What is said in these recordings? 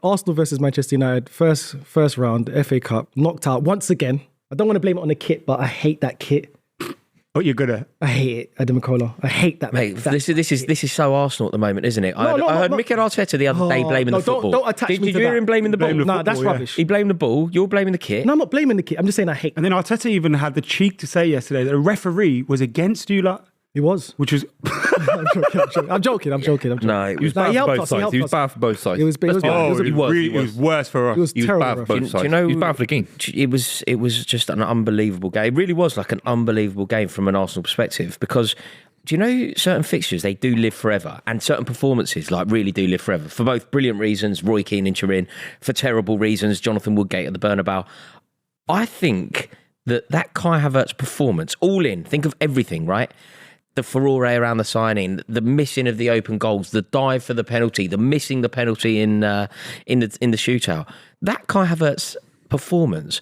Arsenal versus Manchester United, first round, FA Cup, knocked out once again. I don't want to blame it on the kit, but I hate that kit. What you're good at? I hate it, Adam McKola. I hate that. Mate, this is so Arsenal at the moment, isn't it? I heard Mikel Arteta the other day blaming the football. Don't attach me to that. Did you hear him blaming the ball? No, that's rubbish. He blamed the ball. You're blaming the kit. No, I'm not blaming the kit. I'm just saying I hate. And then Arteta even had the cheek to say yesterday that a referee was against you, like. He was. Which was... I'm joking. No, he was bad for both sides. He was bad for both sides. It was worse for us. It was He was terrible. bad for both sides. Do you know, he was bad for the game. It was just an unbelievable game. It really was like an unbelievable game from an Arsenal perspective because do you know certain fixtures, they do live forever, and certain performances like really do live forever for both brilliant reasons, Roy Keane in Turin, for terrible reasons, Jonathan Woodgate at the Bernabeu. I think that Kai Havertz performance, all in, think of everything, right? The furore around the signing, the missing of the open goals, the dive for the penalty, the missing the penalty in the shootout. That Kai Havertz performance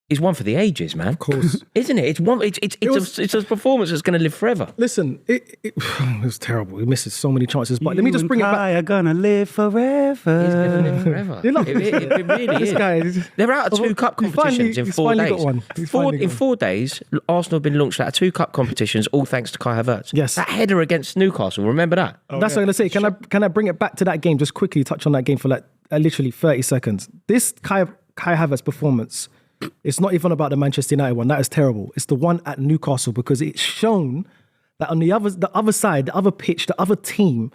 is one for the ages, man. Of course, isn't it? It's a performance that's going to live forever. Listen, it was terrible. He misses so many chances. But let me just bring it back. Are gonna live forever. He's going to live forever. It really is. Guy, they're out of 2 cup competitions in 4 days. Got one. In 4 days, Arsenal have been launched out of 2 cup competitions, all thanks to Kai Havertz. Yes. That header against Newcastle, remember that? That's what I'm going to say. Can I bring it back to that game? Just quickly touch on that game for like literally 30 seconds. This Kai Havertz performance, it's not even about the Manchester United one. That is terrible. It's the one at Newcastle because it's shown that on the other side, the other pitch, the other team,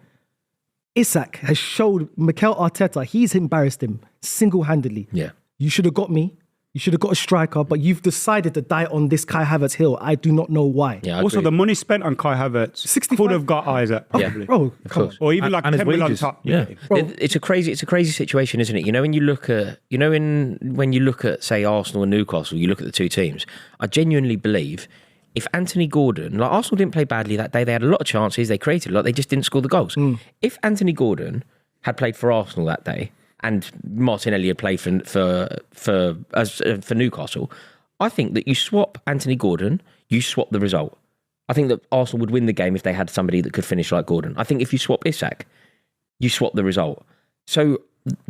Isak has showed Mikel Arteta, he's embarrassed him single-handedly. Yeah. You should have got me. You should have got a striker, but you've decided to die on this Kai Havertz hill. I do not know why. Yeah, also, the money spent on Kai Havertz 65 could have got Isaac, probably. Yeah. Bro, come on. Or even like and his 10 mil on wages. top. Yeah. It's a crazy situation, isn't it? You know, when you look at, when you look at, say, Arsenal and Newcastle, you look at the two teams. I genuinely believe if Anthony Gordon, like Arsenal didn't play badly that day, they had a lot of chances, they created a lot, they just didn't score the goals. If Anthony Gordon had played for Arsenal that day and Martinelli had played for Newcastle, I think that you swap Anthony Gordon, you swap the result. I think that Arsenal would win the game if they had somebody that could finish like Gordon. I think if you swap Isak, you swap the result. So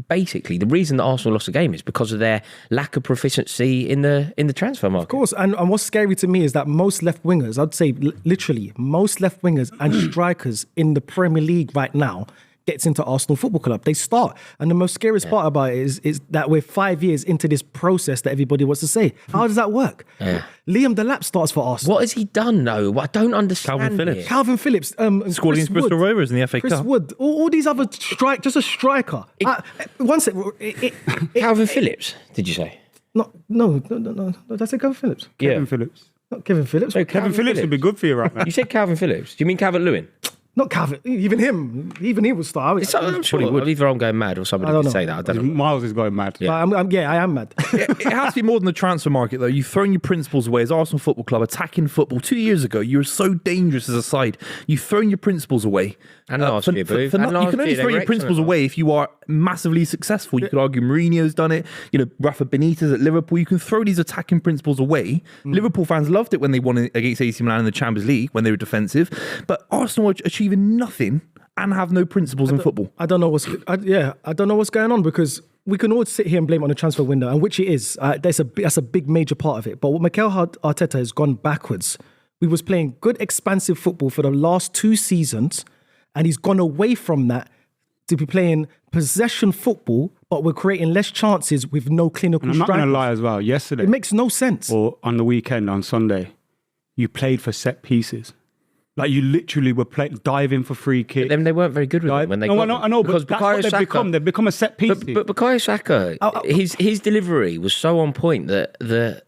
basically, the reason that Arsenal lost the game is because of their lack of proficiency in the transfer market. Of course, and what's scary to me is that most left wingers, I'd say literally most left wingers and strikers in the Premier League right now gets into Arsenal Football Club. They start. And the most scariest part about it is that we're 5 years into this process that everybody wants to say. How does that work? Yeah. Liam Delap starts for Arsenal. What has he done, though? I don't understand. Calvin Phillips. Scored against Bristol Rovers in the FA Cup. Chris Wood. All these other just a striker. One sec. Calvin Phillips, did you say? No. Did I say Calvin Phillips? Kevin Phillips. Not Kevin Phillips. So Kevin Phillips would be good for you right now. You said Calvin Phillips. Do you mean Calvert-Lewin? Not Calvin. Even he would start. I'm sure either I'm going mad or somebody could say that. I don't know. Miles is going mad. Yeah. I am mad. It has to be more than the transfer market, though. You've thrown your principles away as Arsenal Football Club, attacking football. 2 years ago, you were so dangerous as a side. You've thrown your principles away. And last year, Boo. You can only throw your principles away if you are massively successful. You could argue Mourinho's done it. Rafa Benitez at Liverpool. You can throw these attacking principles away. Liverpool fans loved it when they won against AC Milan in the Champions League, when they were defensive. But Arsenal are achieving nothing and have no principles in football. I don't know what's going on because we can all sit here and blame it on the transfer window, and which it is. That's a big major part of it. But what Mikel Arteta has gone backwards. We was playing good expansive football for the last 2 seasons, and he's gone away from that to be playing possession football, but we're creating less chances with no clinical strikers. I'm not going to lie as well. Yesterday, it makes no sense. Or on the weekend, on Sunday, you played for set pieces. Like you literally were diving for free kicks. But then they weren't very good with it when they got I know, because that's what they've become. They've become a set piece. But Bukayo Saka, his delivery was so on point that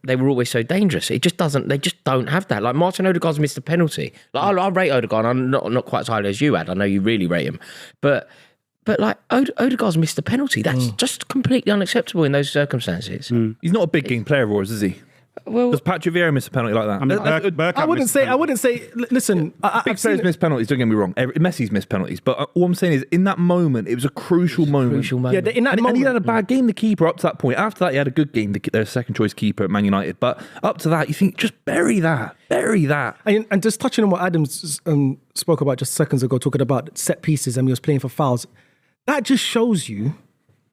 they were always so dangerous. They just don't have that. Like Martin Odegaard's missed a penalty. Like I rate Odegaard. I'm not quite as highly as you had. I know you really rate him, but like Odegaard's missed a penalty. That's just completely unacceptable in those circumstances. He's not a big game player, Roars, is he? Well, does Patrick Vieira miss a penalty like that? I wouldn't say. Listen, big players miss penalties. Don't get me wrong. Messi's missed penalties, but all I'm saying is, in that moment, it was a crucial moment. Yeah, in that moment, and he had a bad game. The keeper up to that point. After that, he had a good game. Their second choice keeper at Man United. But up to that, you think just bury that. And just touching on what Adams spoke about just seconds ago, talking about set pieces and he was playing for fouls. That just shows you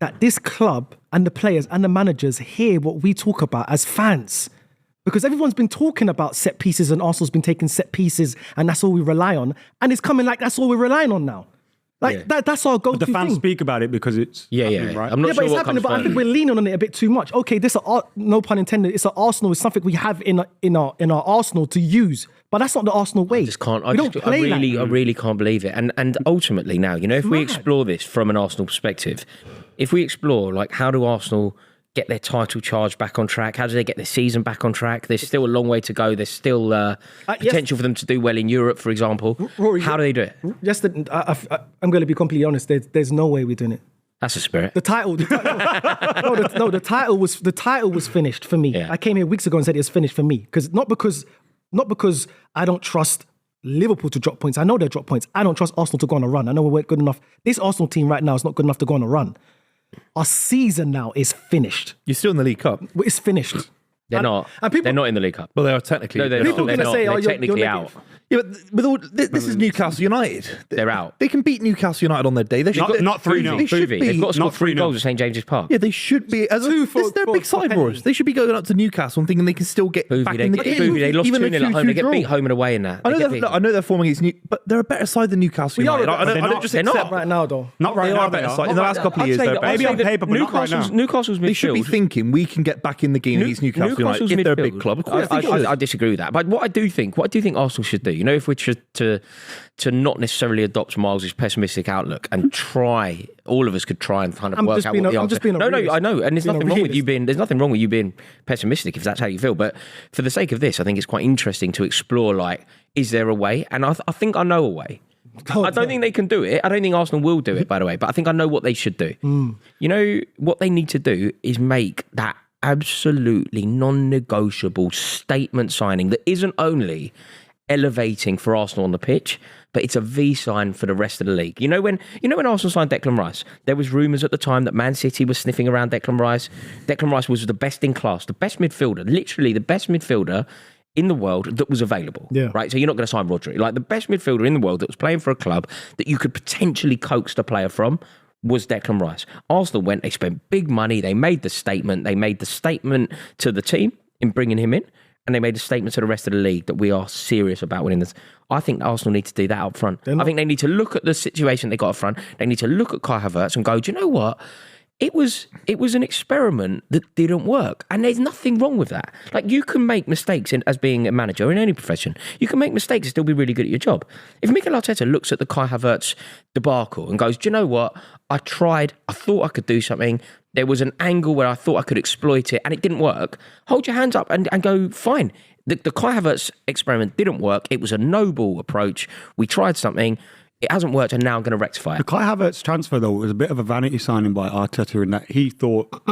that this club and the players and the managers hear what we talk about as fans. Because everyone's been talking about set pieces and Arsenal's been taking set pieces and that's all we rely on. And it's coming like that's all we're relying on now. Like that's our go-to But the fans thing. speak about it because it's happening, right? I'm not Yeah, sure but it's what happening, comes but I think first. we're leaning on it a bit too much. Okay, no pun intended, it's an Arsenal, it's something we have in our Arsenal to use. But that's not the Arsenal way. I really can't believe it. And ultimately now, if we mad. explore this from an Arsenal perspective, if we explore like how do Arsenal get their title charge back on track? How do they get their season back on track? There's still a long way to go. There's still potential for them to do well in Europe, for example. Rory, how do they do it? I'm going to be completely honest. There's no way we're doing it. That's the spirit. The title was finished for me. Yeah. I came here weeks ago and said it's finished for me not because I don't trust Liverpool to drop points. I know they'll drop points. I don't trust Arsenal to go on a run. I know we weren't good enough. This Arsenal team right now is not good enough to go on a run. Our season now is finished. You're still in the League Cup. It's finished. They're not. They're not in the League Cup. Well, they are technically. No, they're People not. are They're gonna say, not. "Oh, They're you're technically negative." out. Yeah, but with all this is Newcastle United. They're out. They can beat Newcastle United on their day. They should Not 3-0. They should Buvey. be. They've got to score not 3 3-0. goals at St James's Park. Yeah, they should be. They're a big side for us. They should be going up to Newcastle and thinking they can still get back in the game. Buvey, they lost Even 2-0 a at home. They get 2-2 beat draw. home and away in that. I know they're forming against New, but they're a better side than Newcastle We are United. a better I side. don't just They're not. accept Right now, though. Not right They now. are a better side. In the last couple of years, they're better. Maybe on paper, but not right now. Newcastle's midfield. They should be thinking we can get back in the game against Newcastle United if they're a big club. Of course they should. I disagree with that. But what I do think Arsenal should do, if we're to not necessarily adopt Miles's pessimistic outlook and try, all of us could try and kind of work out what the answer. I'm just being a No, realist. I know, and there's Being a nothing wrong with you realist. being. There's nothing wrong with you being pessimistic if that's how you feel. But for the sake of this, I think it's quite interesting to explore. Like, is there a way? And I think I know a way. I don't think they can do it. I don't think Arsenal will do it, by the way. But I think I know what they should do. What they need to do is make that absolutely non-negotiable statement signing that isn't only elevating for Arsenal on the pitch, but it's a V sign for the rest of the league. When Arsenal signed Declan Rice, there was rumours at the time that Man City was sniffing around Declan Rice. Declan Rice was the best in class, the best midfielder, literally the best midfielder in the world that was available. Yeah. Right. So you're not going to sign Rodri. Like, the best midfielder in the world that was playing for a club that you could potentially coax the player from was Declan Rice. Arsenal went, they spent big money, they made the statement to the team in bringing him in, and they made a statement to the rest of the league that we are serious about winning this. I think Arsenal need to do that up front. I think they need to look at the situation they got up front. They need to look at Kai Havertz and go, do you know what? It was an experiment that didn't work. And there's nothing wrong with that. Like, you can make mistakes as being a manager in any profession. You can make mistakes and still be really good at your job. If Mikel Arteta looks at the Kai Havertz debacle and goes, do you know what? I tried. I thought I could do something. There was an angle where I thought I could exploit it and it didn't work. Hold your hands up and go, fine. The Kai Havertz experiment didn't work. It was a noble approach. We tried something. It hasn't worked, and now I'm going to rectify it. The Kai Havertz transfer, though, was a bit of a vanity signing by Arteta in that he thought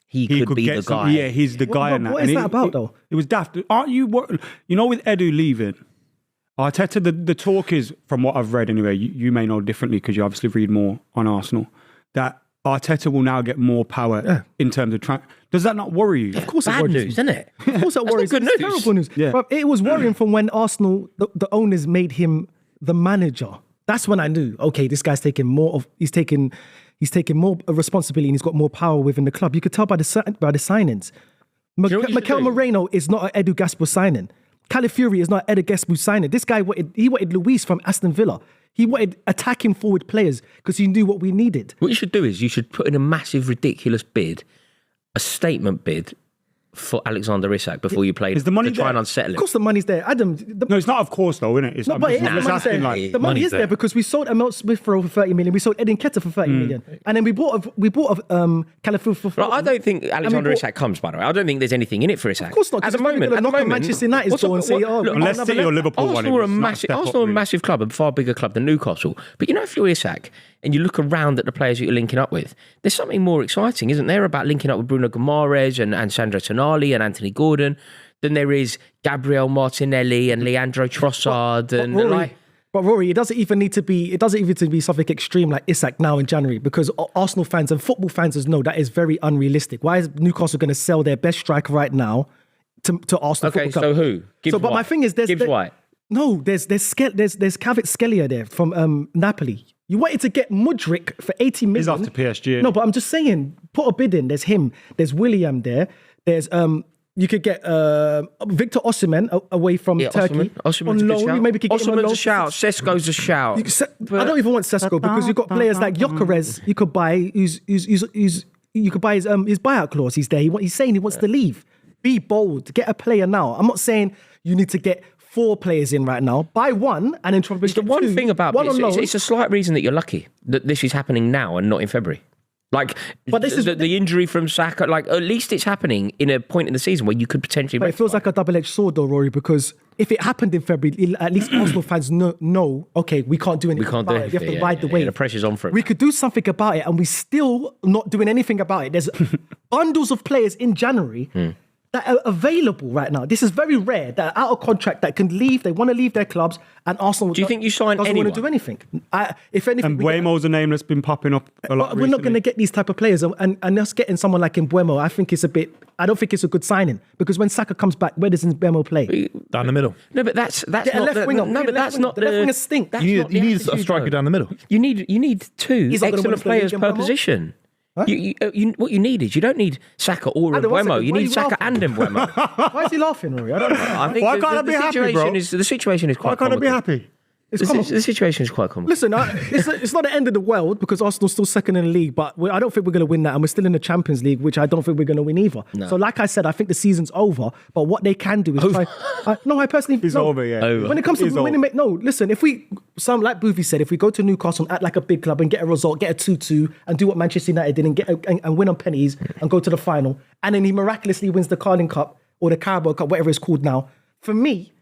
he could be the guy. Yeah, he's the guy in that. What is that about, though? It was daft. Aren't you? With Edu leaving, Arteta, the talk is, from what I've read anyway, you may know differently because you obviously read more on Arsenal, that Arteta will now get more power in terms of Does that not worry you? Of course it Bad worries news, me. isn't it? Of course it worries not good me. It's news. terrible news. Yeah. But it was worrying from when Arsenal, the owners made him the manager. That's when I knew, okay, this guy's taking more responsibility and he's got more power within the club. You could tell by the signings. know what you should Mikel do? Moreno is not an Edu Gasper signing. Calafiori is not an Edu Gasper signing. This guy wanted Luis from Aston Villa. He wanted attacking forward players because he knew what we needed. What you should do is you should put in a massive, ridiculous bid, a statement bid for Alexander Isak before you play Is the money to try there? and unsettle Of him. course the money's there. Adam, No, it's not, of course, though, isn't it? It's No, but it is. I'm The just money's asking, there. like, The money money's is there there. because we sold Emil Smith for over 30 million. We sold Edin Ketter for 30 million. And then we bought Calafiori for 40. I don't think Alexander bought- Isak comes, by the way. I don't think there's anything in it for Isak. Of course not, At 'cause the moment, we're gonna knock on Manchester United's what's door and say, oh, look, unless Unless City or Liverpool won it, Arsenal are a it's not a massive, step up, Arsenal are a really. massive club, a far bigger club than Newcastle. But if you're Isak and you look around at the players that you're linking up with, there's something more exciting, isn't there, about linking up with Bruno Guimaraes and Sandro Tonali and Anthony Gordon than there is Gabriel Martinelli and Leandro Trossard But Rory, it doesn't even need to be something extreme like Isak now in January, because Arsenal fans and football fans know that is very unrealistic. Why is Newcastle going to sell their best striker right now to Arsenal Okay, Football Club? so who? Gibbs But White. my thing is, Gibbs White. No, there's Kavit Skelia there from Napoli. You wanted to get Mudryk for 80 million. He's off to PSG. No, but I'm just saying, put a bid in. There's him. There's William there. There's you could get Victor Osimhen away from Turkey. Osimhen's a good shout. You maybe could get him on Osimhen's loan. a shout. Sesko's a shout. I don't even want Sesko because you've got players like Gyökeres you could buy. You could buy his buyout clause. He's there. He's saying he wants to leave. Be bold. Get a player now. I'm not saying you need to get 4 players in right now. Buy one and then try to get The one 2. thing about it's a slight reason that you're lucky that this is happening now and not in February. Like, but this is the injury from Saka. Like, at least it's happening in a point in the season where you could potentially. But it feels like a double-edged sword, though, Rory, because if it happened in February, at least Arsenal fans know. Okay, we can't do anything. We have to ride the wave. The pressure's on for it. We could do something about it, and we're still not doing anything about it. There's bundles of players in January. That are available right now. This is very rare. That are out of contract, that can leave. They want to leave their clubs, and Arsenal. Do you think you sign doesn't anyone? want to do anything? If anything, And Mbeumo's a name that's been popping up a lot. We're not going to get these type of players, and us getting someone like Mbeumo, I think it's a bit. I don't think it's a good signing because when Saka comes back, where does Mbeumo play? Down the middle. No, but that's Get a not left winger. no, but that's not the left winger stink. You need a striker down the middle. You need 2 He's not gonna win excellent us the players league, per Mbeumo? position. What you need is you don't need Saka or I don't- one Mbeumo. second, You why are need you Saka laughing? and Mbeumo. Why is he laughing, Rory? I don't know. I think Why can't I be happy, situation bro? the situation is quite. Why can't I be comical. happy? It's comical. The situation is quite comical. Listen, it's not the end of the world because Arsenal's still second in the league, but I don't think we're going to win that, and we're still in the Champions League, which I don't think we're going to win either. No. So, like I said, I think the season's over. But what they can do is try. I personally It's over, yeah. Over. When it comes to It's winning, over. no. Listen, if we like Buvey said, if we go to Newcastle and act like a big club and get a result, get a 2-2, and do what Manchester United did and win on pennies and go to the final, and then he miraculously wins the Carling Cup or the Carabao Cup, whatever it's called now. For me.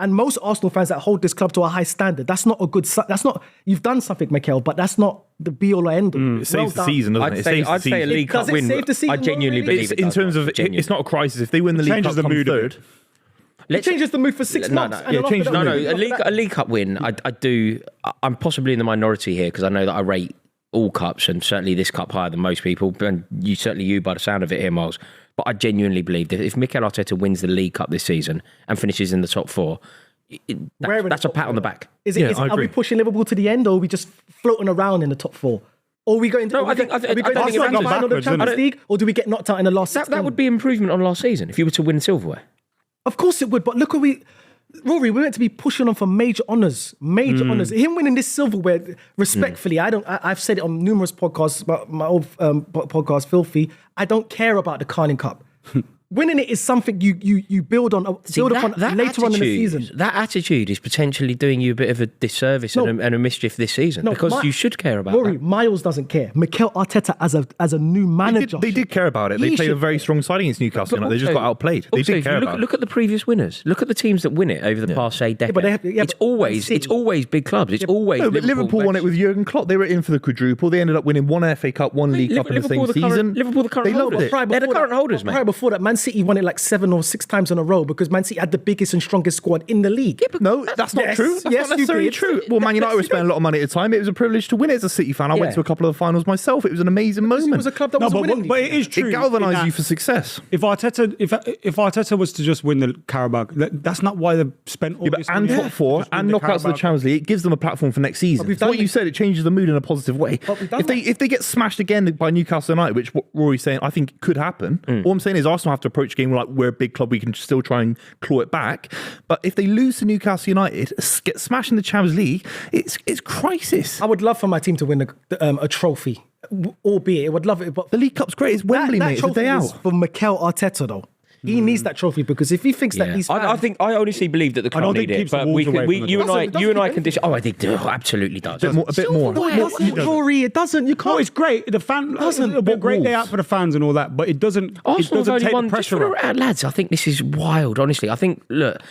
And most Arsenal fans that hold this club to a high standard, that's not a good. That's not. You've done something, Mikel, but that's not the be all or end all. It saves the season, doesn't it? I'd say a League Cup Does it win. save the season, I genuinely really? believe it. In does, terms man. of, Genuinely. it's not a crisis. If they win the League changes Cup, the come mood a third. bit. It changes the mood for 6 months. And then change after the that, mood. A League Cup win. I do. I'm possibly in the minority here because I know that I rate all cups and certainly this cup higher than most people. And you by the sound of it here, Miles. But I genuinely believe that if Mikel Arteta wins the League Cup this season and finishes in the top 4. That's a pat on the back. Are we pushing Liverpool to the end, or are we just floating around in the top 4? Or are we going to? No, are we going to the final of the Champions League, or do we get knocked out in the last? That would be improvement on last season if you were to win silverware. Of course it would, but look what Rory, we're meant to be pushing on for major honours. Honours. Him winning this silverware, respectfully, I've said it on numerous podcasts, my old podcast, Filthy. I don't care about the Carling Cup. Winning it is something you build upon later on in the season. That attitude is potentially doing you a bit of a disservice and a mischief this season because you should care about Rory, that. Miles doesn't care. Mikel Arteta as a new manager. They did care about it. They played a very strong side against Newcastle. They just got outplayed. They did care about it. Look at the previous winners. Look at the teams that win it over the past, say, decade. It's always big clubs. It's always No, but Liverpool won it with Jurgen Klopp. They were in for the quadruple. They ended up winning 1 FA Cup, 1 League Cup in the same season. Liverpool, the current They loved holders. it. They're the current holders, mate. Prior before that, Man City won it like 7 or 6 times in a row because Man City had the biggest and strongest squad in the league. No, that's not true. That's not necessarily true. Well, Man United were spending a lot of money at the time. It was a privilege to win it as a City fan. I went to a couple of the finals myself. It was an amazing moment. It was a club that was winning. But it is true. It galvanised you for success. If Arteta was to just win the Carabao, that's not why they've spent all this money. And top 4 and knockouts of the Champions League, it gives them a platform for next season. What you said, it changes the mood in a positive way. If they get smashed again by Newcastle United, which what Rory's saying I think could happen, all I'm saying is Arsenal have to approach the game like we're a big club, we can still try and claw it back. But if they lose to Newcastle United, get smashed in the Champions League, it's crisis. I would love for my team to win a trophy, albeit I would love it. But The League Cup's great. It's Wembley, mate. It's a day is out. for Mikel Arteta, though. He needs that trophy because if he thinks that these fans... I honestly believe that the club don't think need it, keeps the but Wolves away from the you club. and I can dish. Oh, I think it absolutely does. A bit more. Rory, it doesn't. You can't. No, it's great. The fan it'll be a great day out for the fans and all that, but it doesn't. Arsenal's it doesn't only take won. the pressure off. Lads, I think this is wild. Honestly, I think. Look,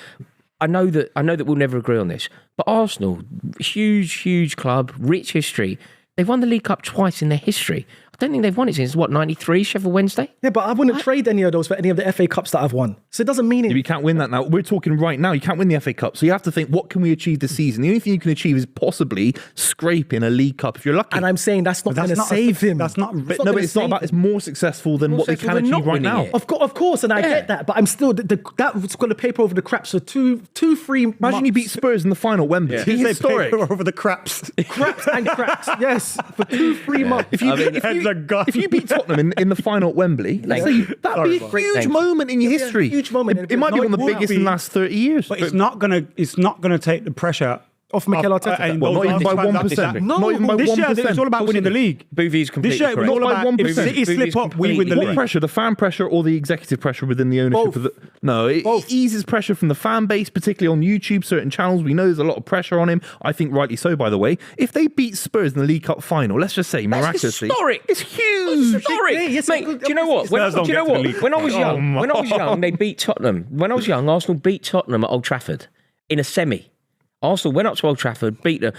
I know that we'll never agree on this, but Arsenal, huge club, rich history. They've won the League Cup twice in their history. I don't think they've won it since, what, 93, Sheffield Wednesday? Yeah, but I wouldn't trade any of those for any of the FA Cups that I've won. So it doesn't mean it. You can't win that now. We're talking right now. You can't win the FA Cup. So you have to think, what can we achieve this season? The only thing you can achieve is possibly scraping a League Cup if you're lucky. And I'm saying that's not going to save him. That's not. But no, but it's not about. It's more successful than what they can successful than achieve not right now. winning it. Of course, and I get that, but I'm still that's going to paper over the craps for two free. Imagine you beat Spurs in the final at Wembley. They Historic. paper over the craps. craps and cracks. Yes, for 2 free months. If you beat Tottenham in the final at Wembley, that'd be a huge moment in your history. Huge moment. It might be one of the would biggest be. in the last 30 years. But it's not gonna take the pressure Off McKola Arteta. and Well, those not even by last 1%. times. Not even by 1%. This year it's all about winning the league. Buvey's completely This year it was correct. all about By if 1%. City slip up, we win the What league. pressure? The fan pressure or the executive pressure within the ownership? Both. No, it eases pressure from the fan base, particularly on YouTube, certain channels. We know there's a lot of pressure on him. I think rightly so, by the way. If they beat Spurs in the League Cup final, let's just say miraculously. historic. It's huge. Historic. Yeah, yes, Mate, good- do you know what? Spurs don't Do you know get to the what? league. When I was young, they beat Tottenham. When I was young, Arsenal beat Tottenham at Old Trafford in a semi. Arsenal went up to Old Trafford, beat them.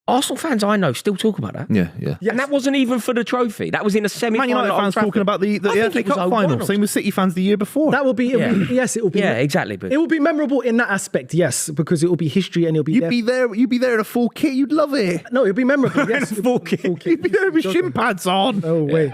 Arsenal fans I know still talk about that. Yeah. And that wasn't even for the trophy. That was in a Man semi-final. United at Old fans Trafford. talking about the I think FA it was Cup 0-1 final. or Same with City fans the year before. That will be, yes, it will be. Yeah, exactly. But It will be memorable in that aspect, yes, because it will be history and it'll be You'd there. be there. You'd be there in a full kit. You'd love it. No, it'll be memorable. Yes, Full kit. You'd be there with shin pads on. No way.